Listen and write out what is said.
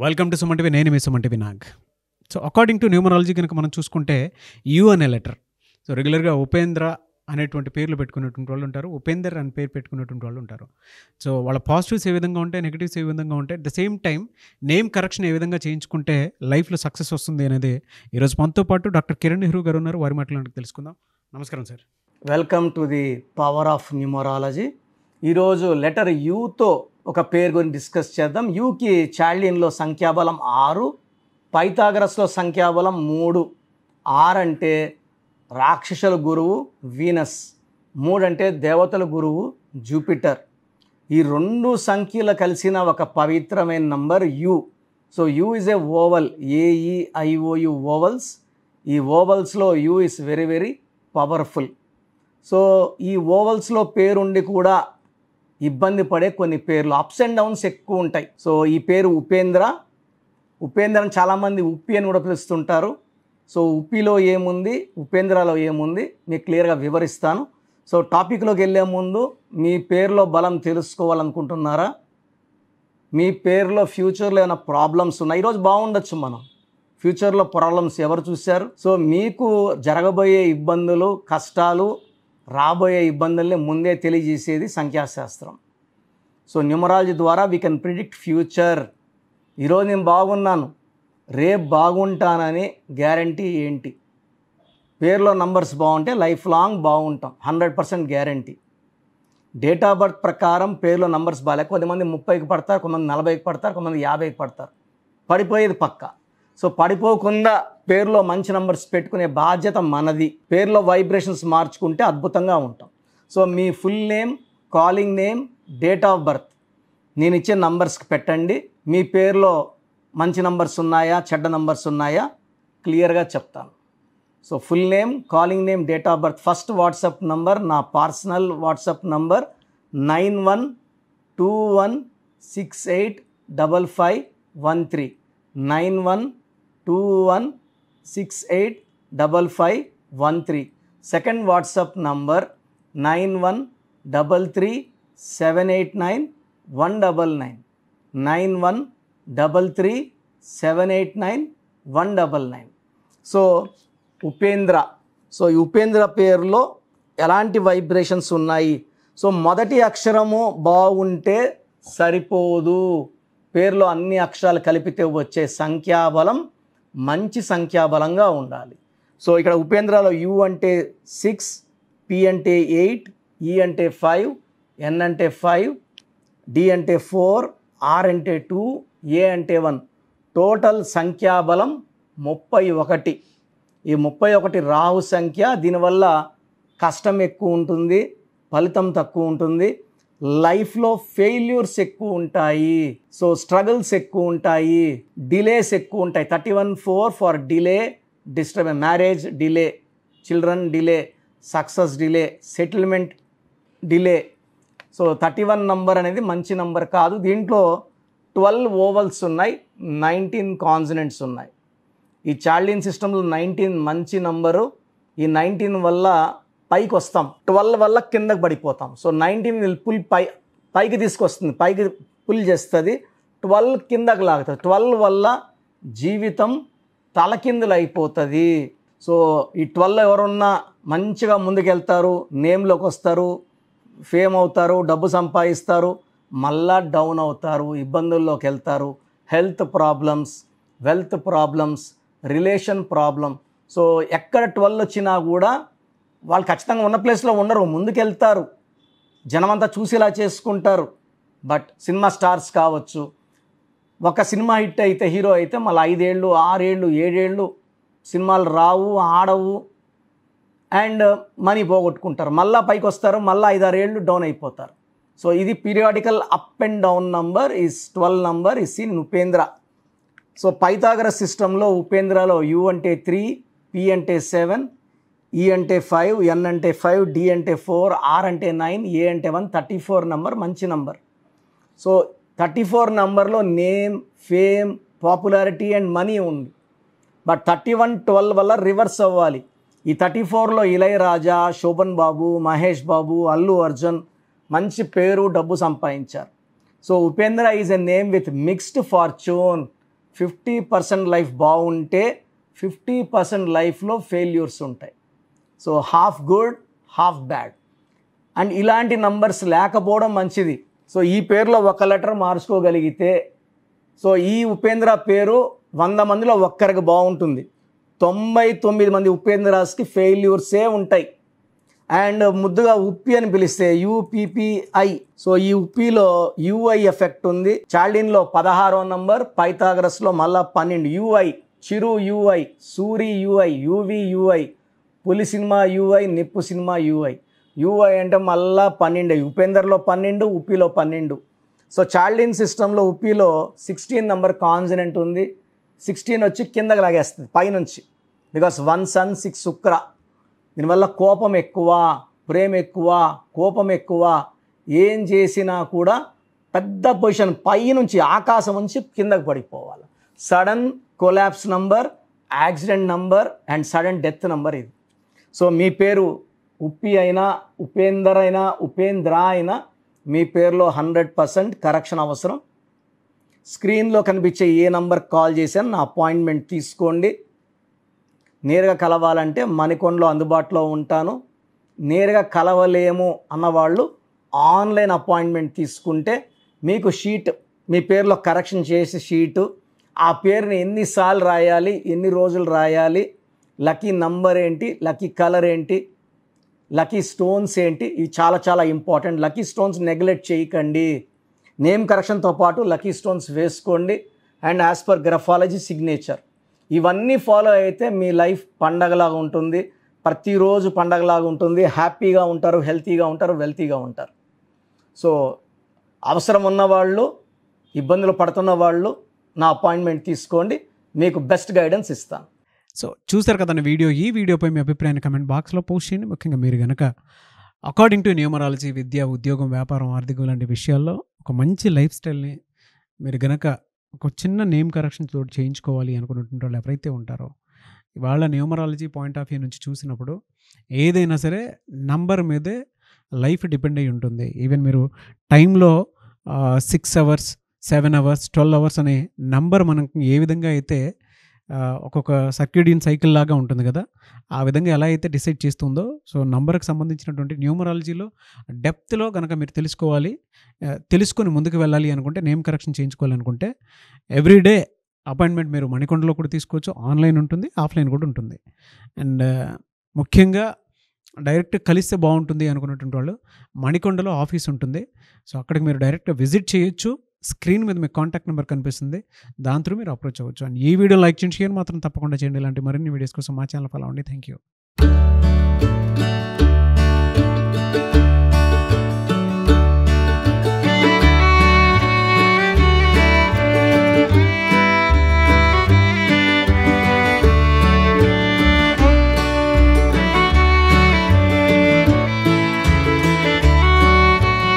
Welcome to Suman TV. నేను మీ Suman TV Nag. So according to numerology కనుక మనం చూసుకుంటే యు అనే లెటర్. సో రెగ్యులర్గా ఉపేంద్ర అనేటువంటి పేర్లు పెట్టుకునేటువంటి వాళ్ళు ఉంటారు, ఉపేందర్ అని పేరు పెట్టుకునేటువంటి వాళ్ళు ఉంటారు. సో వాళ్ళ పాజిటివ్స్ ఏ విధంగా ఉంటాయి, నెగిటివ్స్ ఏ విధంగా ఉంటాయి, at the same time name correction ఏ విధంగా చేయించుకుంటే లైఫ్లో సక్సెస్ వస్తుంది అనేది ఈరోజు మనతో పాటు డాక్టర్ కిరణ్ నెహ్రూ గారు ఉన్నారు. వారి మాటలు తెలుసుకుందాం. నమస్కారం sir. Welcome to the power of numerology. ఈరోజు లెటర్ యూతో ఒక పేరు గురించి డిస్కస్ చేద్దాం. యూకి చాల్డియన్లో సంఖ్యాబలం 6, పైథాగరస్లో సంఖ్యాబలం 3. 6 అంటే రాక్షసుల గురువు వీనస్, 3 అంటే దేవతల గురువు జూపిటర్. ఈ రెండు సంఖ్యలు కలిసిన ఒక పవిత్రమైన number U. So U is a vowel, AEIOU vowels. ఈ ఓవల్స్లో U is very very powerful. So ఈ ఓవల్స్లో పేరుండి కూడా ఇబ్బంది పడే కొన్ని పేర్లు, అప్స్ అండ్ డౌన్స్ ఎక్కువ ఉంటాయి. సో ఈ పేరు ఉపేంద్ర. ఉపేంద్రని చాలామంది ఉప్పి అని కూడా పిలుస్తుంటారు. సో ఉప్పిలో ఏముంది, ఉపేంద్రలో ఏముంది మీకు క్లియర్గా వివరిస్తాను. సో టాపిక్లోకి వెళ్ళే ముందు మీ పేరులో బలం తెలుసుకోవాలనుకుంటున్నారా? మీ పేరులో ఫ్యూచర్లో ఏమైనా ప్రాబ్లమ్స్ ఉన్నాయి? ఈరోజు బాగుండొచ్చు, మనం ఫ్యూచర్లో ప్రాబ్లమ్స్ ఎవరు చూశారు? సో మీకు జరగబోయే ఇబ్బందులు, కష్టాలు, రాబోయే ఇబ్బందుల్ని ముందే తెలియజేసేది సంఖ్యాశాస్త్రం. సో న్యూమరాలజీ ద్వారా వీ కెన్ ప్రిడిక్ట్ ఫ్యూచర్. ఈరోజు నేను బాగున్నాను, రేపు బాగుంటానని గ్యారంటీ ఏంటి? పేరులో నంబర్స్ బాగుంటే లైఫ్ లాంగ్ బాగుంటాం, 100% గ్యారంటీ. డేట్ ఆఫ్ బర్త్ ప్రకారం పేరులో నంబర్స్ బాగాలేక కొంతమంది 30కి పడతారు, కొంతమంది 40కి పడతారు, కొంతమంది 50కి పడతారు. పడిపోయేది పక్క. సో పడిపోకుండా పేరులో మంచి నంబర్స్ పెట్టుకునే బాధ్యత మనది. పేరులో వైబ్రేషన్స్ మార్చుకుంటే అద్భుతంగా ఉంటాం. So me full name, calling name, date of birth నేను ఇచ్చే నంబర్స్కి పెట్టండి. మీ పేరులో మంచి నంబర్స్ ఉన్నాయా, చెడ్డ నంబర్స్ ఉన్నాయా క్లియర్గా చెప్తాను. So full name, calling name, date of birth. First WhatsApp number, నా personal WhatsApp number 9121685513 9121685513. Second WhatsApp number 9133789199 9133789199. So Upendra. So ఈ ఉపేంద్ర పేరులో ఎలాంటి వైబ్రేషన్స్ ఉన్నాయి? సో మొదటి అక్షరము బాగుంటే సరిపోదు, పేరులో అన్ని అక్షరాలు కలిపితే వచ్చే సంఖ్యాబలం మంచి సంఖ్యాబలంగా ఉండాలి. సో ఇక్కడ ఉపేంద్రలో యు అంటే 6, పి అంటే 8, ఈ అంటే 5, ఎన్ అంటే 5, డి అంటే 4, ఆర్ అంటే 2, ఏ అంటే 1. టోటల్ సంఖ్యాబలం 31. ఈ 31 రాహు సంఖ్య. దీనివల్ల కష్టం ఎక్కువ ఉంటుంది, ఫలితం తక్కువ ఉంటుంది, లైఫ్లో ఫెయిల్యూర్స్ ఎక్కువ ఉంటాయి, సో స్ట్రగుల్స్ ఎక్కువ ఉంటాయి, డిలేస్ ఎక్కువ ఉంటాయి. 31-4 for delay, disturb, marriage delay, children delay, success delay, settlement delay. So 31 number అనేది మంచి నంబర్ కాదు. దీంట్లో 12 ఓవల్స్ ఉన్నాయి, 19 కాన్సనెంట్స్ ఉన్నాయి. ఈ చాల్డియన్ సిస్టంలో 19 మంచి నంబరు. ఈ 19 వల్ల పైకి వస్తాం, 12 వల్ల కిందకి పడిపోతాం. సో 19 విల్ పుల్ పైకి తీసుకొస్తుంది, పైకి పుల్ చేస్తుంది, 12 కిందకి లాగుతుంది. 12 వల్ల జీవితం తలకిందులు అయిపోతుంది. సో ఈ 12 ఎవరున్నా మంచిగా ముందుకెళ్తారు, నేమ్లోకి వస్తారు, ఫేమ్ అవుతారు, డబ్బు సంపాదిస్తారు, మళ్ళా డౌన్ అవుతారు, ఇబ్బందుల్లోకి వెళ్తారు, health problems, wealth problems, relation problem. So ఎక్కడ 12 వచ్చినా కూడా వాళ్ళు ఖచ్చితంగా ఉన్న ప్లేస్లో ఉండరు, ముందుకెళ్తారు, జనమంతా చూసేలా చేసుకుంటారు. బట్ సినిమా స్టార్స్ కావచ్చు, ఒక సినిమా హిట్ అయితే, హీరో అయితే మళ్ళీ 5 ఏళ్ళు, 6 ఏళ్ళు, 7 ఏళ్ళు సినిమాలు రావు, ఆడవు, అండ్ మనీ పోగొట్టుకుంటారు. మళ్ళీ పైకి వస్తారు, మళ్ళీ 5-6 ఏళ్ళు డౌన్ అయిపోతారు. సో ఇది periodical up and down number. Is 12 number is in Upendra. So Pythagoras సిస్టంలో ఉపేంద్రలో యు అంటే 3, పి అంటే 7, ఈ అంటే 5, ఎన్ అంటే 5, డి అంటే 4, ఆర్ అంటే 9, ఏ అంటే 1. 34 నంబర్ మంచి నంబర్. సో 34 నంబర్లో name, fame, popularity and money ఉంది. బట్ 31-12 వల్ల రివర్స్ అవ్వాలి. ఈ 34లో ఇళయరాజా, శోభన్ బాబు, మహేష్ బాబు, అల్లు అర్జున్ మంచి పేరు, డబ్బు సంపాదించారు. So Upendra is a name with mixed fortune. 50% life బాగుంటే 50% లైఫ్లో ఫెయిల్యూర్స్ ఉంటాయి. So half good half bad. And ఇలాంటి నంబర్స్ లేకపోవడం మంచిది. సో ఈ పేరులో ఒక లెటర్ మార్చుకోగలిగితే, సో ఈ ఉపేంద్ర పేరు 100 మందిలో ఒక్కరికి బాగుంటుంది. 99 మంది ఉపేంద్రాస్కి ఫెయిల్యూర్సే ఉంటాయి. అండ్ ముద్దుగా ఉప్పి అని పిలిస్తే UPPI. సో ఈ ఉప్పిలో UI ఎఫెక్ట్ ఉంది. చాల్డిన్లో 16వ నంబర్, పైథాగరస్లో మళ్ళా 12. UI, చిరు UI, Suri UI, UV UI, పులి సినిమా UI, నిప్పు సినిమా UI. UI అంటే మళ్ళా 12. ఉపేందర్లో 12, ఉప్పిలో 12. సో చాల్డిన్ సిస్టంలో ఉప్పిలో 16 నంబర్ కాన్సనెంట్ ఉంది. 16 వచ్చి కిందకి లాగేస్తుంది పైనుంచి. బికాస్ 1 సన్ 6 శుక్ర. దీనివల్ల కోపం ఎక్కువ, ప్రేమ ఎక్కువ, కోపం ఎక్కువ. ఏం చేసినా కూడా పెద్ద పొజిషన్ పైనుంచి ఆకాశం నుంచి కిందకి పడిపోవాలి. Sudden collapse number, accident number and sudden death number ఇది. సో మీ పేరు ఉప్పి అయినా, ఉపేందర్ అయినా, ఉపేంద్ర అయినా మీ పేరులో 100% కరెక్షన్ అవసరం. స్క్రీన్లో కనిపించే ఏ నంబర్కి కాల్ చేశాను నా అపాయింట్మెంట్ తీసుకోండి. నేరుగా కలవాలంటే మణికొండలో అందుబాటులో ఉంటాను. నేరుగా కలవలేము అన్నవాళ్ళు ఆన్లైన్ అపాయింట్మెంట్ తీసుకుంటే మీకు షీట్, మీ పేరులో కరెక్షన్ చేసే షీటు, ఆ పేరుని ఎన్నిసార్లు రాయాలి, ఎన్ని రోజులు రాయాలి, లక్కీ నంబర్ ఏంటి, లక్కీ కలర్ ఏంటి, లక్కీ స్టోన్స్ ఏంటి, ఇవి చాలా చాలా ఇంపార్టెంట్. లక్కీ స్టోన్స్ నెగ్లెక్ట్ చేయకండి. నేమ్ కరెక్షన్తో పాటు లక్కీ స్టోన్స్ వేసుకోండి. And as per graphology signature, ఇవన్నీ ఫాలో అయితే మీ లైఫ్ పండగలాగా ఉంటుంది. ప్రతిరోజు పండగలాగా ఉంటుంది. హ్యాపీగా ఉంటారు, హెల్తీగా ఉంటారు, వెల్తీగా ఉంటారు. సో అవసరం ఉన్నవాళ్ళు, ఇబ్బందులు పడుతున్న వాళ్ళు నా అపాయింట్మెంట్ తీసుకోండి. మీకు బెస్ట్ గైడెన్స్ ఇస్తాను. సో చూసారు కదండి వీడియో. ఈ వీడియోపై మీ అభిప్రాయాన్ని కమెంట్ బాక్స్లో పోస్ట్ చేయండి. ముఖ్యంగా మీరు కనుక అకార్డింగ్ టు న్యూమరాలజీ, విద్య, ఉద్యోగం, వ్యాపారం, ఆర్థికం లాంటి విషయాల్లో ఒక మంచి లైఫ్ స్టైల్ని మీరు కనుక ఒక చిన్న నేమ్ కరెక్షన్ తోటి చేయించుకోవాలి అనుకున్నటువంటి వాళ్ళు ఎవరైతే ఉంటారో, ఇవాళ న్యూమరాలజీ పాయింట్ ఆఫ్ వ్యూ నుంచి చూసినప్పుడు ఏదైనా సరే నంబర్ మీదే లైఫ్ డిపెండ్ అయి ఉంటుంది. ఈవెన్ మీరు టైంలో 6 అవర్స్, 7 అవర్స్, 12 అవర్స్ అనే నంబర్ మనకు ఏ విధంగా అయితే ఒక్కొక్క సర్క్యూడియన్ సైకిల్ లాగా ఉంటుంది కదా, ఆ విధంగా ఎలా అయితే డిసైడ్ చేస్తుందో, సో నంబర్కి సంబంధించినటువంటి న్యూమరాలజీలో డెప్త్లో కనుక మీరు తెలుసుకొని ముందుకు వెళ్ళాలి అనుకుంటే, నేమ్ కరెక్షన్ చేయించుకోవాలనుకుంటే ఎవ్రీడే అపాయింట్మెంట్ మీరు మణికొండలో కూడా తీసుకోవచ్చు. ఆన్లైన్ ఉంటుంది, ఆఫ్లైన్ కూడా ఉంటుంది. అండ్ ముఖ్యంగా డైరెక్ట్ కలిస్తే బాగుంటుంది అనుకున్నటువంటి వాళ్ళు మణికొండలో ఆఫీస్ ఉంటుంది. సో అక్కడికి మీరు డైరెక్ట్ విజిట్ చేయొచ్చు. స్క్రీన్ మీద మీకు కాంటాక్ట్ నెంబర్ కనిపిస్తుంది, దాంతో మీరు అప్రోచ్ అవ్వచ్చు. అండ్ ఈ వీడియో లైక్ చేయండి, షేర్ మాత్రం తప్పకుండా చేయండి. ఇలాంటి మరిన్ని వీడియోస్ కోసం మా ఛానల్ ఫాలో అవ్వండి. Thank you.